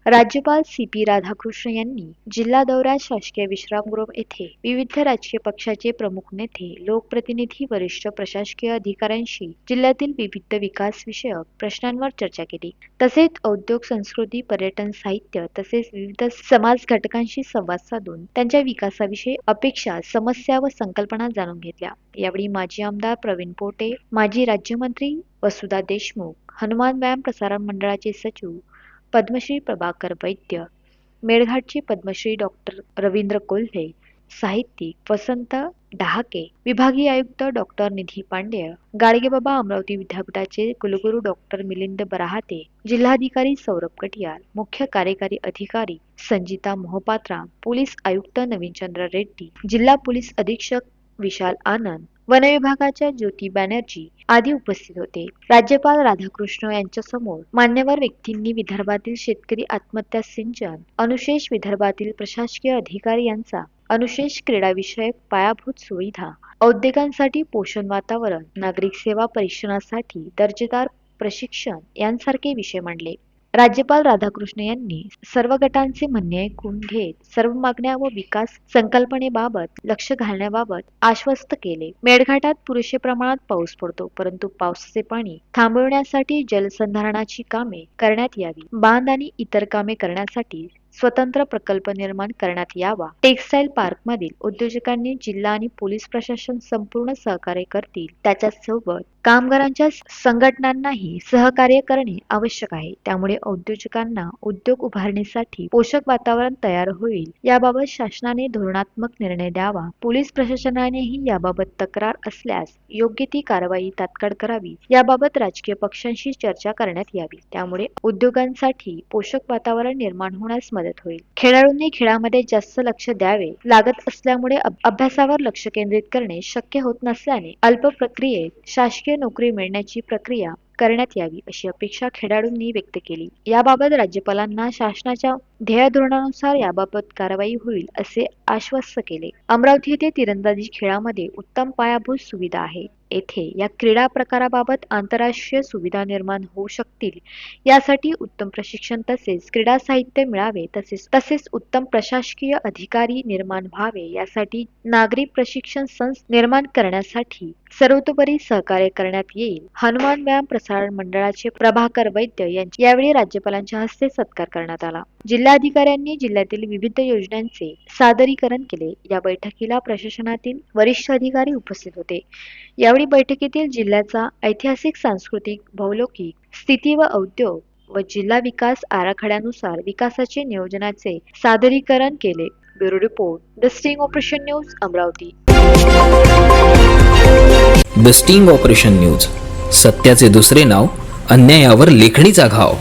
राज्यपाल सी.पी. राधाकृष्ण यांनी जिल्हा दौऱ्यात शासकीय विश्रामगृह येथे विविध राजकीय पक्षाचे प्रमुख नेते, लोकप्रतिनिधी, वरिष्ठ प्रशासकीय अधिकाऱ्यांशी जिल्ह्यातील विविध विकास विषयक प्रश्नांवर चर्चा केली. तसेच उद्योग, संस्कृती, पर्यटन, साहित्य तसेच विविध समाज घटकांशी संवाद साधून त्यांच्या विकासाविषयी अपेक्षा, समस्या व संकल्पना जाणून घेतल्या. यावेळी माजी आमदार प्रवीण पोटे, माजी राज्यमंत्री वसुधा देशमुख, हनुमान व्यायाम प्रसारण मंडळाचे सचिव पद्मश्री प्रभाकर वैद्य, मेळघाटचे पद्मश्री डॉक्टर रवींद्र कोल्हे, साहित्यिक वसंत डहाके, विभागीय आयुक्त डॉक्टर निधी पांडेय, गाडगेबाबा अमरावती विद्यापीठाचे कुलगुरू डॉक्टर मिलिंद बराहाते, जिल्हाधिकारी सौरभ कटियार, मुख्य कार्यकारी अधिकारी संजिता मोहपात्रा, पोलीस आयुक्त नवीनचंद्र रेड्डी, जिल्हा पोलीस अधीक्षक विशाल आनंद, वन विभागाच्या ज्योती बॅनर्जी आदी उपस्थित होते. राज्यपाल राधाकृष्ण यांच्या समोर मान्यवर व्यक्तींनी विदर्भातील शेतकरी आत्महत्या सिंचन, अनुशेष विदर्भातील प्रशासकीय अधिकारी यांचा अनुशेष, क्रीडाविषयक पायाभूत सुविधा, उद्योगांसाठी पोषण वातावरण, नागरिक सेवा परीक्षणासाठी दर्जेदार प्रशिक्षण यांसारखे विषय मांडले. राज्यपाल राधाकृष्ण यांनी सर्व गटांचे म्हणणे ऐकून घेत सर्व मागण्या व विकास संकल्पनेबाबत लक्ष घालण्याबाबत आश्वस्त केले. मेळघाटात पुरेशा प्रमाणात पाऊस पडतो, परंतु पावसाचे पाणी थांबवण्यासाठी जलसंधारणाची कामे करण्यात यावी. बांध आणि इतर कामे करण्यासाठी स्वतंत्र प्रकल्प निर्माण करण्यात यावा. टेक्सटाईल पार्कमधील उद्योजकांनी जिल्हा आणि पोलीस प्रशासन संपूर्ण सहकार्य करतील. त्याच्यासोबत कामगारांच्या संघटनांनाही सहकार्य करणे आवश्यक आहे. त्यामुळे उद्योजकांना उद्योग उभारणीसाठी पोषक वातावरण तयार होईल. याबाबत शासनाने धोरणात्मक निर्णय द्यावा. पोलीस प्रशासनानेही याबाबत तक्रार असल्यास योग्य ती कारवाई तात्काळ करावी. याबाबत राजकीय पक्षांशी चर्चा करण्यात यावी. त्यामुळे उद्योगांसाठी पोषक वातावरण निर्माण होण्यास मदत होईल. खेळाडूंनी खेळामध्ये जास्त लक्ष द्यावे लागत असल्यामुळे अभ्यासावर लक्ष केंद्रित करणे शक्य होत नसल्याने अल्प प्रक्रियेत शासकीय नोकरी मिळण्याची प्रक्रिया करण्यात यावी अशी अपेक्षा खेळाडूंनी व्यक्त केली. याबाबत राज्यपालांना शासनाच्या ध्येय धोरणानुसार याबाबत कारवाई होईल असे आश्वस्त केले. अमरावती येथे तिरंदाजी खेळामध्ये उत्तम पायाभूत सुविधा आहे. येथे या क्रीडा प्रकाराबाबत आंतरराष्ट्रीय सुविधा निर्माण होऊ शकतील. यासाठी उत्तम प्रशिक्षण तसेच क्रीडा साहित्य मिळावे तसेच उत्तम प्रशासकीय अधिकारी निर्माण व्हावे. यासाठी नागरी प्रशिक्षण संस्था निर्माण करण्यासाठी सर्वतोपरी सहकार्य करण्यात येईल. हनुमान व्यायाम प्रसारण मंडळाचे प्रभाकर वैद्य यांचे यावेळी राज्यपालांच्या हस्ते सत्कार करण्यात आला. जिल्हाधिकाऱ्यांनी जिल्ह्यातील विविध योजनांचे सादरीकरण केले. या बैठकीला प्रशासनातील वरिष्ठ अधिकारी उपस्थित होते. यावेळी बैठकीतील जिल्ह्याचा ऐतिहासिक, सांस्कृतिक, भौगोलिक स्थिती व उद्योग व जिल्हा विकास आराखड्यानुसार विकासाचे नियोजनाचे सादरीकरण केले. Bureau report, the sting operation news, Amravati. The sting operation news, सत्याचे दुसरे नाव, अन्यायावर लेखणीचा घाव.